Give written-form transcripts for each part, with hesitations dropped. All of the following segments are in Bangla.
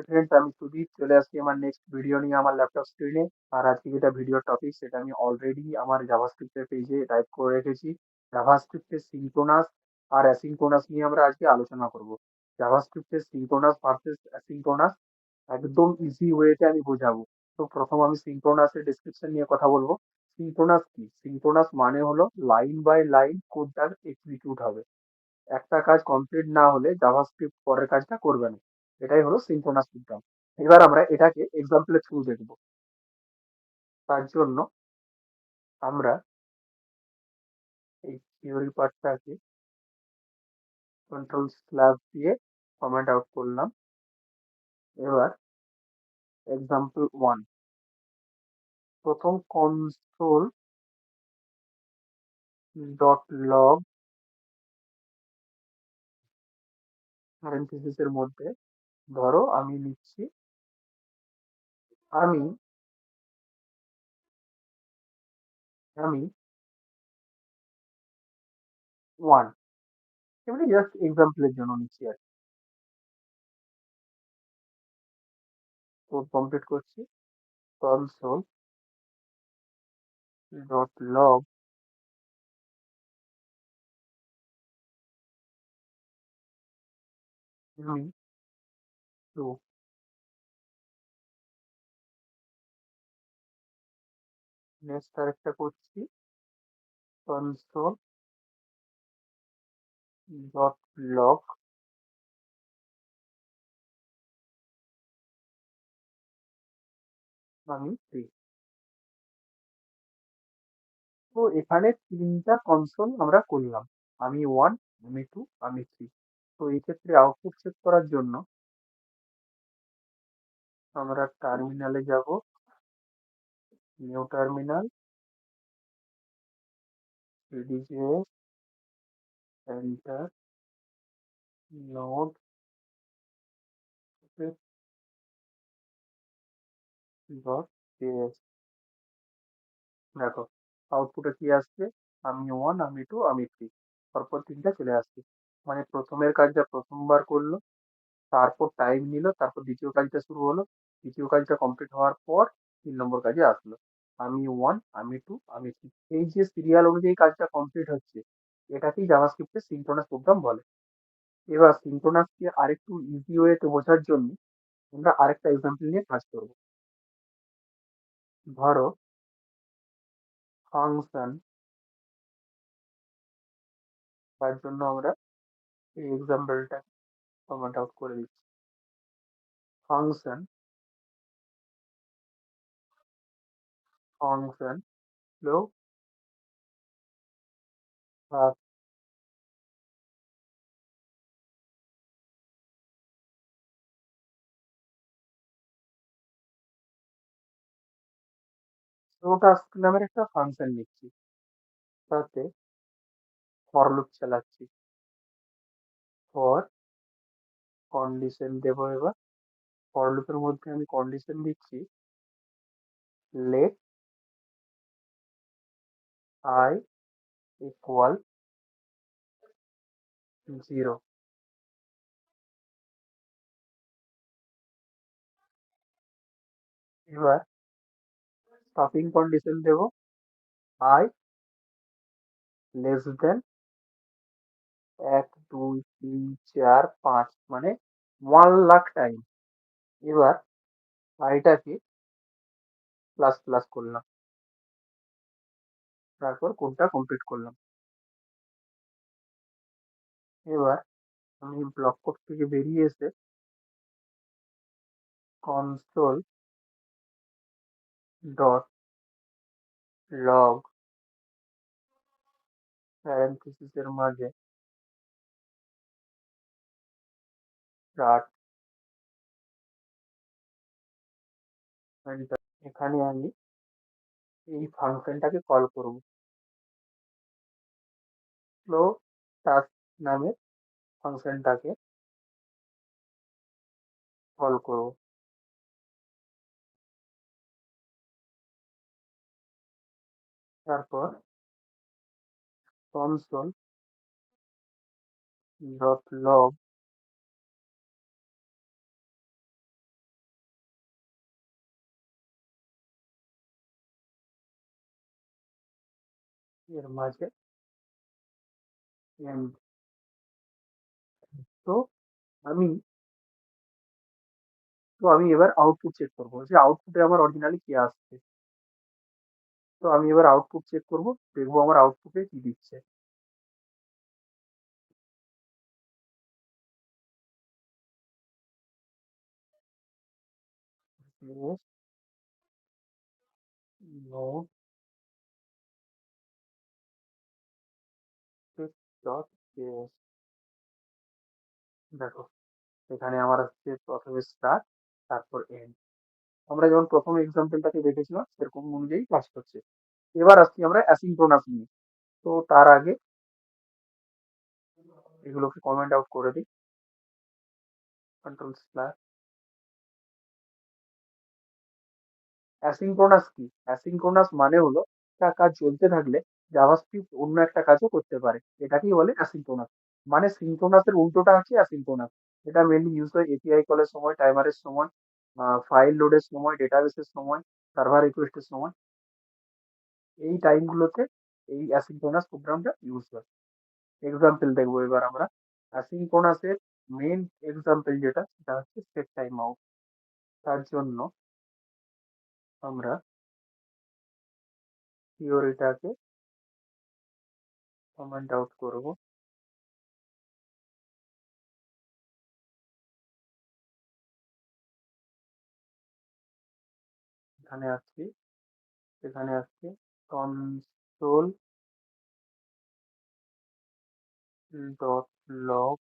ফ্রেন্ডস, আমি সুদীপ চলে আসছি আমার নেক্সট ভিডিও নিয়ে আমার ল্যাপটপ স্ক্রিনে। আর আজকে যেটা ভিডিও টপিক সেটা আমি অলরেডি আমার জাভাস্ক্রিপ্টের পেজে টাইপ করে রেখেছি। জাভাস্ক্রিপ্টের সিনক্রোনাস আর অ্যাসিনক্রোনাস নিয়ে আমরা আজকে আলোচনা করব। জাভাস্ক্রিপ্টের সিনক্রোনাস ভার্সেস অ্যাসিনক্রোনাস একদম ইজি ওয়েতে আমি বোঝাবো। তো প্রথম আমি সিনক্রোনাসের ডেসক্রিপশন নিয়ে কথা বলবো। সিনক্রোনাস কি? সিনক্রোনাস মানে হলো লাইন বাই লাইন কোডটা এক্সিকিউট হবে। একটা কাজ কমপ্লিট না হলে জাভাস্ক্রিপ্ট পরের কাজটা করবে না। এটাই হলো সিনক্রোনাস সিস্টেম। এবার আমরা এটাকে এক্সাম্পলের থ্রু দেখব। তার জন্য আমরা এই থিওরি পার্টটাকে কন্ট্রোল স্ল্যাশ দিয়ে কমেন্ট আউট করলাম। এবার এক্সাম্পল ওয়ান, প্রথম কনসোল ডট লগ প্যারেন্থেসিস এর মধ্যে ধরো আমি লিখছি আমি আমি ওয়ান, এমনি জাস্ট এক্সাম্পলের জন্য নিচ্ছি আর কি। কোড কমপ্লিট করছি। কনসোল ডট লগ আমি টু, নেক্সট আরেকটা করছি কনসোল ডট লগ আমি থ্রি। তো এখানে তিনটা কনসোল আমরা করলাম, আমি ওয়ান, আমি টু, আমি থ্রি। তো এই ক্ষেত্রে আউটপুট চেক করার জন্য আমরা টার্মিনালে যাব, new terminal, CDJS, enter, node dot JS. দেখো আউটপুটে কি আসছে, আমি ওয়ান, আমি টু, আমি থ্রি, পরপর তিনটা চলে আসছে। মানে প্রথমের কাজটা প্রথমবার করলো, তারপর টাইম নিল, তারপর দ্বিতীয় কাজটা শুরু হলো, দ্বিতীয় কাজটা কমপ্লিট হওয়ার পর 3 নম্বর কাজে আসলো, আমি ওয়ান, আমি টু, আমি থ্রি। এই যে সিরিয়াল অনুযায়ী কাজটা কমপ্লিট হচ্ছে, এটাকেই জাভাস্ক্রিপ্টের সিনক্রোনাস প্রোগ্রাম বলে। এবার সিনক্রোনাসকে আরেকটু ইজি ওয়েতে বোঝার জন্য আমরা আরেকটা এক্সাম্পল নিয়ে কাজ করব। ধরো ফাংশন, তার জন্য আমরা এই এক্সাম্পলটা কমেন্ট আউট করে দিচ্ছি। ফাংশন ফাংশন হলো টাস্ক নামের একটা ফাংশন নিচ্ছি, তাতে ফর লুপ চালাচ্ছি। ফর কন্ডিশন দেবো। এবার ফর লুপের মধ্যে আমি কন্ডিশন দিচ্ছি লেট আই ইকুয়াল জিরো। এবার স্টপিং কন্ডিশন দেব আই লেস দেন 1 2 3 4 5, মানে 1 লাখ টাইম। এবার আইটাকে প্লাস প্লাস করলাম, তারপর কোডটা কমপ্লিট করলাম। এবার আমি ব্লক কোড থেকে বেরিয়ে এসে কনসোল ডট লগ প্যারেন্থেসিসের মাঝে স্টার্ট, এখানে আমি এই ফাংশনটাকে কল করব, ফ্লো টাস্ক নামের ফাংশনটাকে কল করব। তারপর কনসোল ডট লগ এর মাঝে end। তো আমি আমি এবার আউটপুট চেক করবো যে আউটপুটে আমার অরিজিনালি কি আসছে। তো আমি এবার আউটপুট চেক করব, দেখবো আমার আউটপুটে কি দিচ্ছে। নোট ডট দেখো, এখানে আমার আসছে প্রথমে স্টার্ট, তারপর এন্ড। আমরা যেমন প্রথম এক্সাম্পলটাকে দেখেছিলাম সেরকম অনুযায়ী কাজ করছে। এবার আসছি আমরা অ্যাসিঙ্ক্রোনাস নিয়ে। তো তার আগে এগুলোকে কমেন্ট আউট করে দিই, কন্ট্রোল স্ল্যাশ। অ্যাসিঙ্ক্রোনাস কি? অ্যাসিঙ্ক্রোনাস মানে হলো একটা কাজ চলতে থাকলে জাভাস্ক্রিপ্ট অন্য একটা কাজও করতে পারে, এটাকেই বলে অ্যাসিঙ্ক্রোনাস। মানে সিঙ্ক্রোনাসের উল্টোটা হচ্ছে অ্যাসিঙ্ক্রোনাস। এটা মেনলি ইউজ হয় এপিআই কলের সময়, টাইমারের সময়, ফাইল লোডের সময়, ডেটাবেসের সময়, সার্ভার রিকোয়েস্টের সময়। এই টাইমগুলোতে এই অ্যাসিঙ্ক্রোনাস প্রোগ্রামটা ইউজ হয়। এক্সাম্পল দেখবো এবার আমরা। অ্যাসিঙ্ক্রোনাসের মেন এক্সাম্পল যেটা, সেটা হচ্ছে সেট টাইম আউট। তার জন্য আমরা থিওরিটাকে কমেন্ট আউট করব। এখানে আসছি, এখানে আসছি console dot log.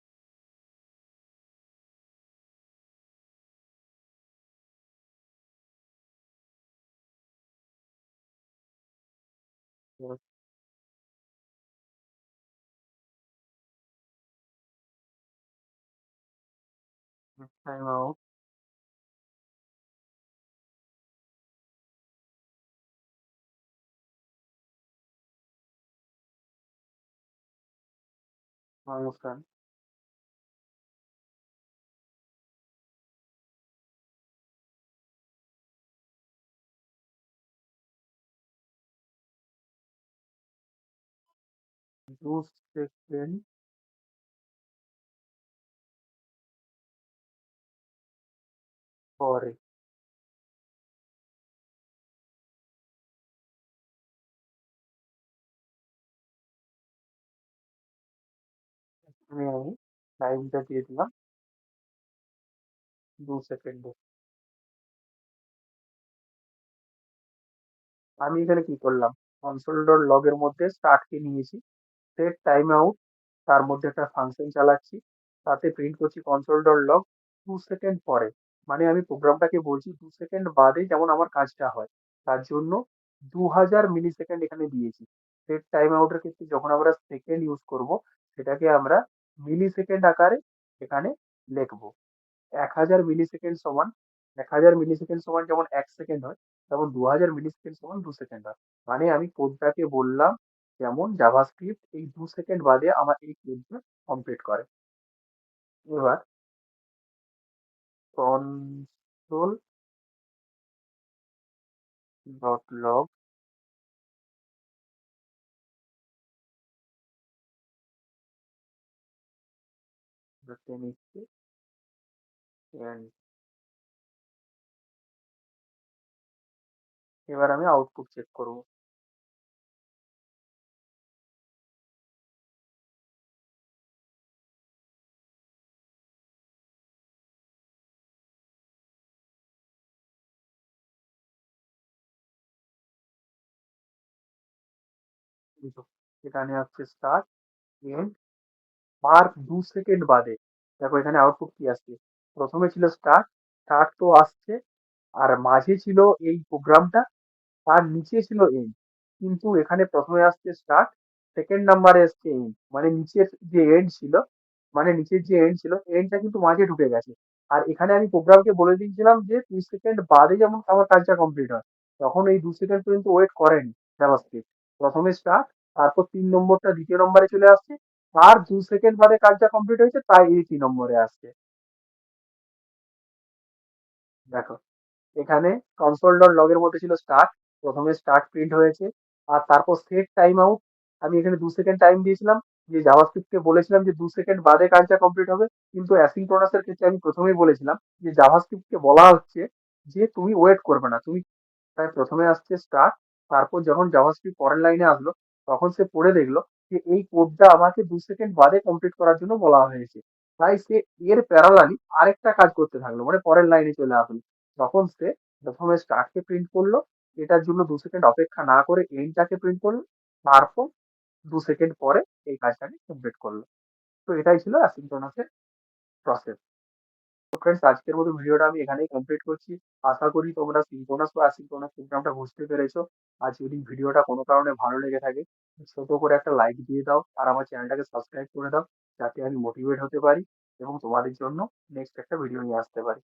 Time out. Function 2 second পরে। আমি টাইমটা দিয়ে দিলাম 2 সেকেন্ড। আমি এখানে কি করলাম, কনসোল ডট লগ এর মধ্যে স্টার্ট কে নিয়েছি, সেট টাইম আউট, তার মধ্যে একটা ফাংশন চালাচ্ছি, তাতে প্রিন্ট করছি কনসোল ডট লগ 2 সেকেন্ড পরে। মানে আমি প্রোগ্রামটাকে বলছি 2 সেকেন্ড বাদে যেমন আমার কাজটা হয়, তার জন্য 2000 মিলি সেকেন্ড এখানে দিয়েছি। সেট টাইম আউটের ক্ষেত্রে যখন আমরা সেকেন্ড ইউজ করব, সেটাকে আমরা মিলি সেকেন্ড আকারে এখানে লিখবো। 1000 মিলি সেকেন্ড সমান, 1000 মিলি সেকেন্ড সমান যেমন 1 সেকেন্ড হয়, তেমন 2000 মিলি সেকেন্ড সমান 2 সেকেন্ড হয়। মানে আমি কোডটাকে বললাম যেমন জাভাস্ক্রিপ্ট এই 2 সেকেন্ড বাদে আমার এই কোডটা কমপ্লিট করে। এবার কনসোল ডট লগ নিচ্ছি and এবার আমি আউটপুট চেক করব। দেখো, এখানে হচ্ছে স্টার্ট, এন্ড, মার্ক 2 সেকেন্ড বাদে। দেখো এখানে আউটপুট কি আসছে, প্রথমে ছিল স্টার্ট, স্টার্ট তো আসছে, আর মাঝে ছিল এই প্রোগ্রামটা, তার নিচে ছিল এন্ড। কিন্তু এখানে প্রথমে আসছে স্টার্ট, সেকেন্ড নাম্বারে আসছে এন্ড। মানে নিচের যে এন্ড ছিল, মানে নিচের যে এন্ড ছিল, এন্ডটা কিন্তু মাঝে ঢুকে গেছে। আর এখানে আমি প্রোগ্রামকে বলে দিয়েছিলাম যে 2 সেকেন্ড বাদে যেমন আমার কাজটা কমপ্লিট হয়, তখন এই 2 সেকেন্ড পর্যন্ত ওয়েট করেনি জাভাস্ক্রিপ্ট। প্রথমে স্টার্ট, তারপর 3 নম্বরটা দ্বিতীয় নম্বরে চলে আসছে, আর 2 সেকেন্ড বাদে কাজটা কমপ্লিট হয়েছে, তাই এই 3 নম্বরে আসছে। দেখো, এখানে কনসোল ডট লগ এর মধ্যে ছিল স্টার্ট, প্রথমে স্টার্ট প্রিন্ট হয়েছে, আর তারপর সেট টাইম আউট, আমি এখানে 2 সেকেন্ড টাইম দিয়েছিলাম, যে জাভাস্ক্রিপ্টকে বলেছিলাম যে 2 সেকেন্ড বাদে কাজটা কমপ্লিট হবে। কিন্তু অ্যাসিঙ্ক্রোনাস এর ক্ষেত্রে আমি প্রথমেই বলেছিলাম যে জাভাস্ক্রিপ্টকে বলা হচ্ছে যে তুমি ওয়েট করবে না, তুমি তাই প্রথমে আসছে স্টার্ট, তারপর যখন জাভাস্ক্রিপ্ট পরের লাইনে আসলো তখন সে পড়ে দেখলো যে এই কোডটা আমাকে 2 সেকেন্ড বাদে কমপ্লিট করার জন্য বলা হয়েছে। তাই সে এর প্যারালালি আরেকটা কাজ করতে থাকলো, মানে পরের লাইনে চলে আসলো। তখন সে প্রথমে স্টার্টকে প্রিন্ট করলো, এটার জন্য 2 সেকেন্ড অপেক্ষা না করে এন্ডটাকে প্রিন্ট করলো, তারপর 2 সেকেন্ড পরে এই কাজটাকে কমপ্লিট করলো। তো এটাই ছিল অ্যাসিঙ্ক্রোনাসের প্রসেস। তো ফ্রেন্ডস, আজকের মতো ভিডিওটা আমি এখানেই কমপ্লিট করছি। আশা করি তোমরা সিনক্রোনাস বা অ্যাসিঙ্ক্রোনাস প্রোগ্রামটা বুঝতে পেরেছো। আর যদি ভিডিওটা কোনো কারণে ভালো লেগে থাকে, ছোট করে একটা লাইক দিয়ে দাও আর আমার চ্যানেলটাকে সাবস্ক্রাইব করে দাও, যাতে আমি মোটিভেট হতে পারি এবং তোমাদের জন্য নেক্সট একটা ভিডিও নিয়ে আসতে পারি।